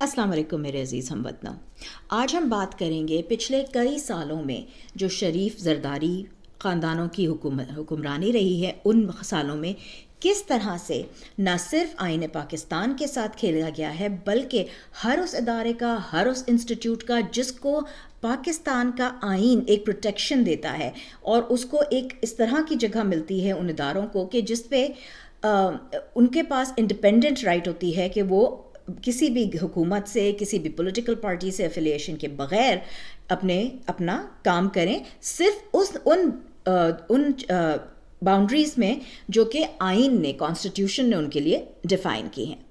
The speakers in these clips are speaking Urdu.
السلام علیکم میرے عزیز ہم وطنوں. آج ہم بات کریں گے پچھلے کئی سالوں میں جو شریف زرداری خاندانوں کی حکمرانی رہی ہے، ان سالوں میں کس طرح سے نہ صرف آئین پاکستان کے ساتھ کھیلا گیا ہے، بلکہ ہر اس ادارے کا، ہر اس انسٹیٹیوٹ کا جس کو پاکستان کا آئین ایک پروٹیکشن دیتا ہے، اور اس کو ایک اس طرح کی جگہ ملتی ہے ان اداروں کو کہ جس پہ ان کے پاس انڈیپینڈنٹ رائٹ ہوتی ہے کہ وہ کسی بھی حکومت سے، کسی بھی پولیٹیکل پارٹی سے افیلیشن کے بغیر اپنا کام کریں، صرف ان باؤنڈریز میں جو کہ آئین نے، کانسٹیٹیوشن نے ان کے لیے ڈیفائن کی ہیں.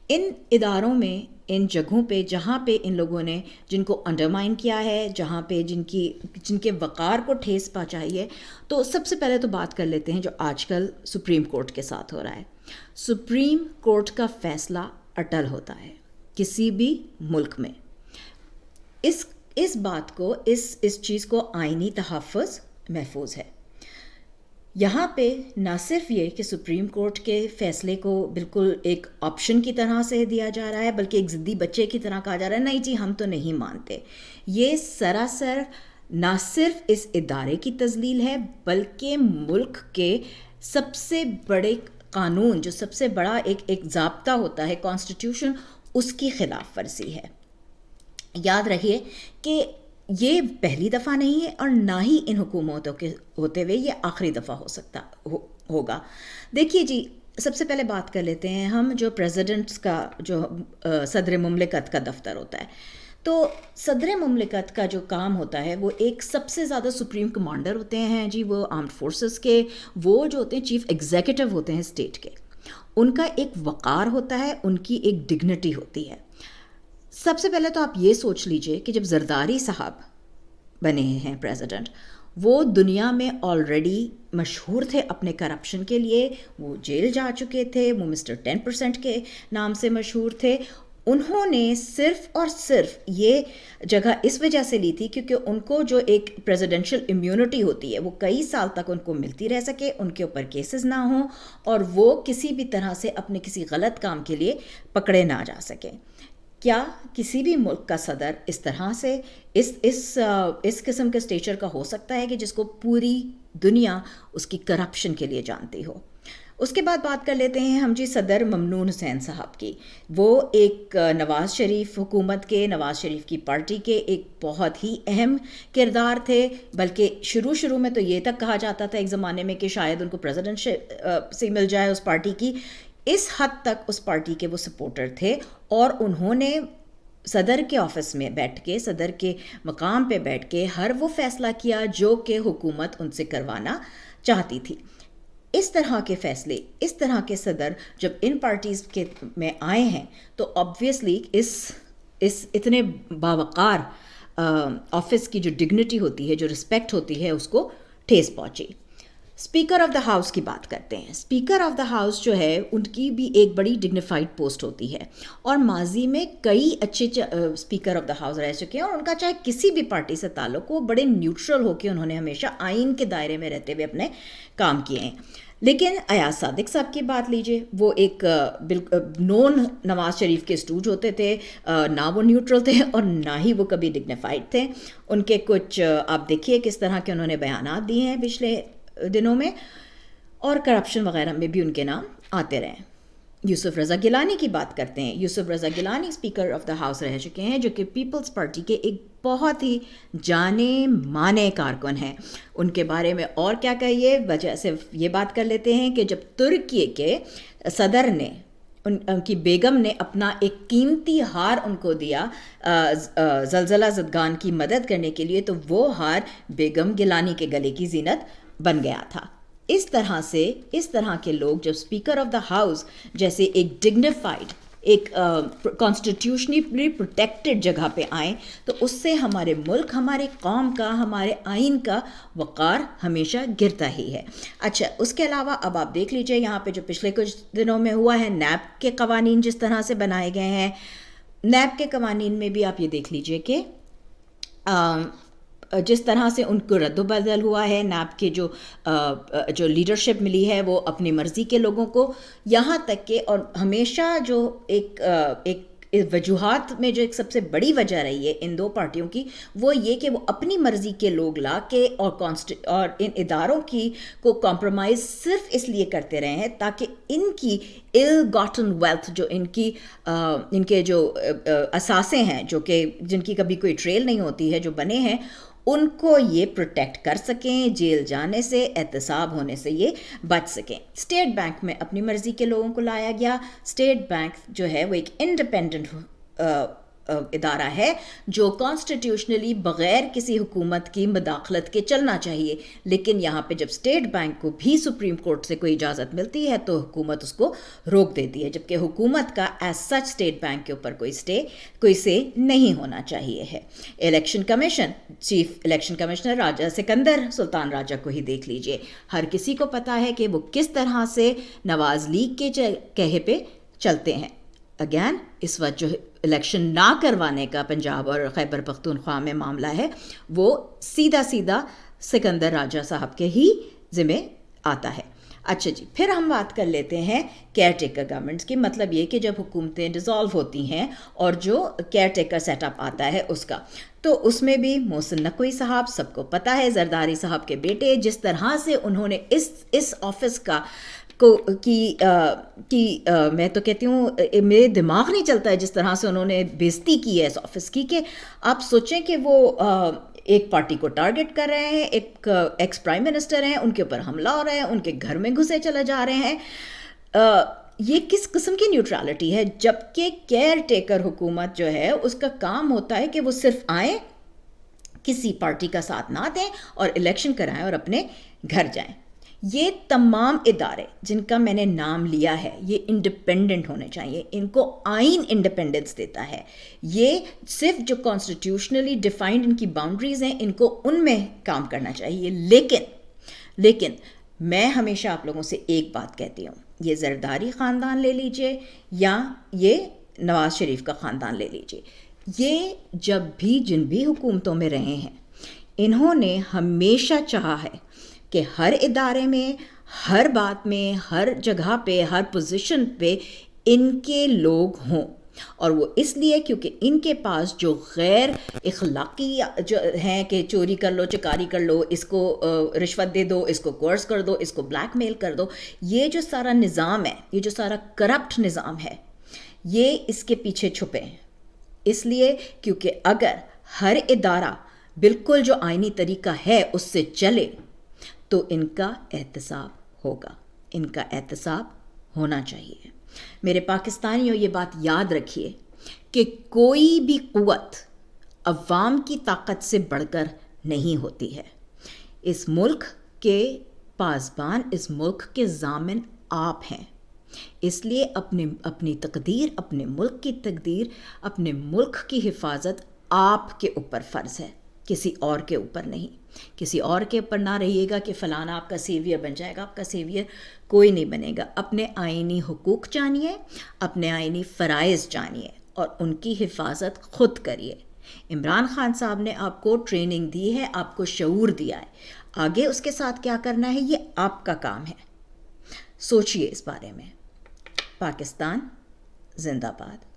ان اداروں میں، ان جگہوں پہ جہاں پہ ان لوگوں نے جن کو انڈرمائن کیا ہے، جہاں پہ جن کے وقار کو ٹھیس پہنچائی ہے، تو سب سے پہلے تو بات کر لیتے ہیں جو آج کل سپریم کورٹ کے ساتھ ہو رہا ہے. سپریم کورٹ کا فیصلہ اٹل ہوتا ہے کسی بھی ملک میں. اس بات کو، اس چیز کو آئینی تحفظ محفوظ ہے. یہاں پہ نہ صرف یہ کہ سپریم کورٹ کے فیصلے کو بالکل ایک آپشن کی طرح سے دیا جا رہا ہے، بلکہ ایک ضدی بچے کی طرح کہا جا رہا ہے نہیں جی ہم تو نہیں مانتے. یہ سراسر نہ صرف اس ادارے کی تذلیل ہے، بلکہ ملک کے سب سے بڑے قانون، جو سب سے بڑا ایک ضابطہ ہوتا ہے کانسٹیٹیوشن، اس کی خلاف ورزی ہے. یاد رکھیے کہ یہ پہلی دفعہ نہیں ہے، اور نہ ہی ان حکومتوں کے ہوتے ہوئے یہ آخری دفعہ ہوگا. دیکھیے جی، سب سے پہلے بات کر لیتے ہیں ہم جو پریزیڈنٹس کا، جو صدر مملکت کا دفتر ہوتا ہے. تو صدر مملکت کا جو کام ہوتا ہے وہ ایک سب سے زیادہ سپریم کمانڈر ہوتے ہیں جی، وہ آرمڈ فورسز کے، وہ جو ہوتے ہیں چیف ایگزیکٹو ہوتے ہیں اسٹیٹ کے. ان کا ایک وقار ہوتا ہے، ان کی ایک ڈگنیٹی ہوتی ہے. سب سے پہلے تو آپ یہ سوچ لیجئے کہ جب زرداری صاحب بنے ہیں پریزیڈنٹ، وہ دنیا میں آلریڈی مشہور تھے اپنے کرپشن کے لیے. وہ جیل جا چکے تھے، وہ مسٹر 10% کے نام سے مشہور تھے. انہوں نے صرف اور صرف یہ جگہ اس وجہ سے لی تھی کیونکہ ان کو جو ایک پریزیڈنشل امیونٹی ہوتی ہے وہ کئی سال تک ان کو ملتی رہ سکے، ان کے اوپر کیسز نہ ہوں، اور وہ کسی بھی طرح سے اپنے کسی غلط کام کے لیے پکڑے نہ جا سکیں. کیا کسی بھی ملک کا صدر اس طرح سے اس قسم کے اسٹیچر کا ہو سکتا ہے کہ جس کو پوری دنیا اس کی کرپشن کے لیے جانتی ہو؟ اس کے بعد بات کر لیتے ہیں ہم جی صدر ممنون حسین صاحب کی. وہ ایک نواز شریف حکومت کے، نواز شریف کی پارٹی کے ایک بہت ہی اہم کردار تھے. بلکہ شروع میں تو یہ تک کہا جاتا تھا ایک زمانے میں کہ شاید ان کو پریزیڈنٹ سے مل جائے اس پارٹی کی. اس حد تک اس پارٹی کے وہ سپورٹر تھے، اور انہوں نے صدر کے آفس میں بیٹھ کے، صدر کے مقام پہ بیٹھ کے ہر وہ فیصلہ کیا جو کہ حکومت ان سے کروانا چاہتی تھی. اس طرح کے فیصلے، اس طرح کے صدر جب ان پارٹیز کے میں آئے ہیں تو آبویسلی اس اتنے باوقار آفس کی جو ڈگنیٹی ہوتی ہے، جو رسپیکٹ ہوتی ہے، اس کو ٹھیس پہنچی. اسپیکر آف دا ہاؤس کی بات کرتے ہیں. اسپیکر آف دا ہاؤس جو ہے ان کی بھی ایک بڑی ڈگنیفائڈ پوسٹ ہوتی ہے، اور ماضی میں کئی اچھے اسپیکر آف دا ہاؤس رہ چکے ہیں، اور ان کا چاہے کسی بھی پارٹی سے تعلق ہو، بڑے نیوٹرل ہو کے انہوں نے ہمیشہ آئین کے دائرے میں رہتے ہوئے اپنے کام کیے ہیں. لیکن ایاز صادق صاحب کی بات لیجئے، وہ ایک نون نواز شریف کے اسٹوج ہوتے تھے. نہ وہ نیوٹرل تھے اور نہ ہی وہ کبھی ڈگنیفائڈ تھے. ان کے کچھ آپ دیکھیے کس طرح کے انہوں نے بیانات دیے ہیں پچھلے دنوں میں، اور کرپشن وغیرہ میں بھی ان کے نام آتے رہے. یوسف رضا گیلانی کی بات کرتے ہیں. Yousaf Raza Gilani speaker of the house رہ چکے ہیں، جو کہ پیپلز پارٹی کے ایک بہت ہی جانے مانے کارکن ہیں. ان کے بارے میں اور کیا کہیے، وجہ صرف یہ بات کر لیتے ہیں کہ جب ترکی کے صدر نے، ان کی بیگم نے اپنا ایک قیمتی ہار ان کو دیا زلزلہ زدگان کی مدد کرنے کے لیے، تو وہ ہار بیگم گیلانی کے گلے کی زینت بن گیا تھا. اس طرح کے لوگ جب اسپیکر آف دا ہاؤس جیسے ایک ڈگنیفائڈ، ایک کانسٹیٹیوشنلی پروٹیکٹڈ جگہ پہ آئیں، تو اس سے ہمارے ملک، ہمارے قوم کا، ہمارے آئین کا وقار ہمیشہ گرتا ہی ہے. اچھا، اس کے علاوہ اب آپ دیکھ لیجئے یہاں پہ جو پچھلے کچھ دنوں میں ہوا ہے، نیب کے قوانین جس طرح سے بنائے گئے ہیں. نیب کے قوانین میں بھی آپ یہ دیکھ لیجئے کہ جس طرح سے ان کو رد و بدل ہوا ہے. نیب کے جو لیڈرشپ ملی ہے وہ اپنی مرضی کے لوگوں کو، یہاں تک کہ، اور ہمیشہ جو ایک وجوہات میں جو ایک سب سے بڑی وجہ رہی ہے ان دو پارٹیوں کی وہ یہ کہ وہ اپنی مرضی کے لوگ لا کے اور ان اداروں کی کو کمپرومائز صرف اس لیے کرتے رہے ہیں تاکہ ان کی ill gotten wealth جو ان کے جو اثاثے ہیں جو کہ جن کی کبھی کوئی ٹریل نہیں ہوتی ہے جو بنے ہیں ان کو یہ پروٹیکٹ کر سکیں، جیل جانے سے، احتساب ہونے سے یہ بچ سکیں۔ اسٹیٹ بینک میں اپنی مرضی کے لوگوں کو لایا گیا۔ اسٹیٹ بینک جو ہے وہ ایک انڈیپینڈنٹ ادارہ ہے جو کانسٹیٹیوشنلی بغیر کسی حکومت کی مداخلت کے چلنا چاہیے، لیکن یہاں پہ جب اسٹیٹ بینک کو بھی سپریم کورٹ سے کوئی اجازت ملتی ہے تو حکومت اس کو روک دیتی ہے، جبکہ حکومت کا ایز سچ اسٹیٹ بینک کے اوپر کوئی سے نہیں ہونا چاہیے ہے۔ Election commission, chief election commissioner Raja Sikandar Sultan Raja کو ہی دیکھ لیجئے، ہر کسی کو پتا ہے کہ وہ کس طرح سے نواز لیگ کے کہے پہ چلتے ہیں۔ اگین اس وقت جو الیکشن نہ کروانے کا پنجاب اور خیبر پختونخوا میں معاملہ ہے وہ سیدھا سکندر راجہ صاحب کے ہی ذمہ آتا ہے۔ اچھا جی، پھر ہم بات کر لیتے ہیں کیئر ٹیکر گورنمنٹس کی، مطلب یہ کہ جب حکومتیں ڈیزالو ہوتی ہیں اور جو کیئر ٹیکر سیٹ اپ آتا ہے اس کا، تو اس میں بھی محسن نقوی صاحب سب کو پتہ ہے، زرداری صاحب کے بیٹے، جس طرح سے انہوں نے اس آفس کا میں تو کہتی ہوں میرے دماغ نہیں چلتا ہے جس طرح سے انہوں نے بےزتی کی ہے اس آفس کی، کہ آپ سوچیں کہ وہ ایک پارٹی کو ٹارگٹ کر رہے ہیں، ایک ایکس پرائم منسٹر ہیں، ان کے اوپر حملہ ہو رہا ہے، ان کے گھر میں گھسے چلے جا رہے ہیں۔ یہ کس قسم کی نیوٹرالٹی ہے؟ جبکہ کیئر ٹیکر حکومت جو ہے اس کا کام ہوتا ہے کہ وہ صرف آئیں، کسی پارٹی کا ساتھ نہ دیں اور الیکشن کرائیں اور اپنے گھر جائیں۔ یہ تمام ادارے جن کا میں نے نام لیا ہے یہ انڈیپینڈنٹ ہونے چاہیے، ان کو آئین انڈیپینڈنس دیتا ہے، یہ صرف جو کانسٹیٹیوشنلی ڈیفائنڈ ان کی باؤنڈریز ہیں ان کو ان میں کام کرنا چاہیے۔ لیکن میں ہمیشہ آپ لوگوں سے ایک بات کہتی ہوں، یہ زرداری خاندان لے لیجئے یا یہ نواز شریف کا خاندان لے لیجئے، یہ جب بھی جن بھی حکومتوں میں رہے ہیں انہوں نے ہمیشہ چاہا ہے کہ ہر ادارے میں، ہر بات میں، ہر جگہ پہ، ہر پوزیشن پہ ان کے لوگ ہوں، اور وہ اس لیے کیونکہ ان کے پاس جو غیر اخلاقی جو ہیں کہ چوری کر لو، چکاری کر لو، اس کو رشوت دے دو، اس کو کورس کر دو، اس کو بلیک میل کر دو، یہ جو سارا نظام ہے، یہ جو سارا کرپٹ نظام ہے، یہ اس کے پیچھے چھپے ہیں۔ اس لیے کیونکہ اگر ہر ادارہ بالکل جو آئینی طریقہ ہے اس سے چلے تو ان کا احتساب ہوگا، ان کا احتساب ہونا چاہیے۔ میرے پاکستانیوں یہ بات یاد رکھیے کہ کوئی بھی قوت عوام کی طاقت سے بڑھ کر نہیں ہوتی ہے۔ اس ملک کے پاسبان، اس ملک کے ضامن آپ ہیں، اس لیے اپنی تقدیر، اپنے ملک کی تقدیر، اپنے ملک کی حفاظت آپ کے اوپر فرض ہے، کسی اور کے اوپر نہیں۔ کسی اور کے اوپر نہ رہیے گا کہ فلانا آپ کا سیویئر بن جائے گا، آپ کا سیویئر کوئی نہیں بنے گا۔ اپنے آئینی حقوق جانیے، اپنے آئینی فرائض جانیے اور ان کی حفاظت خود کریے۔ عمران خان صاحب نے آپ کو ٹریننگ دی ہے، آپ کو شعور دیا ہے، آگے اس کے ساتھ کیا کرنا ہے یہ آپ کا کام ہے۔ سوچئے اس بارے میں۔ پاکستان زندہ باد۔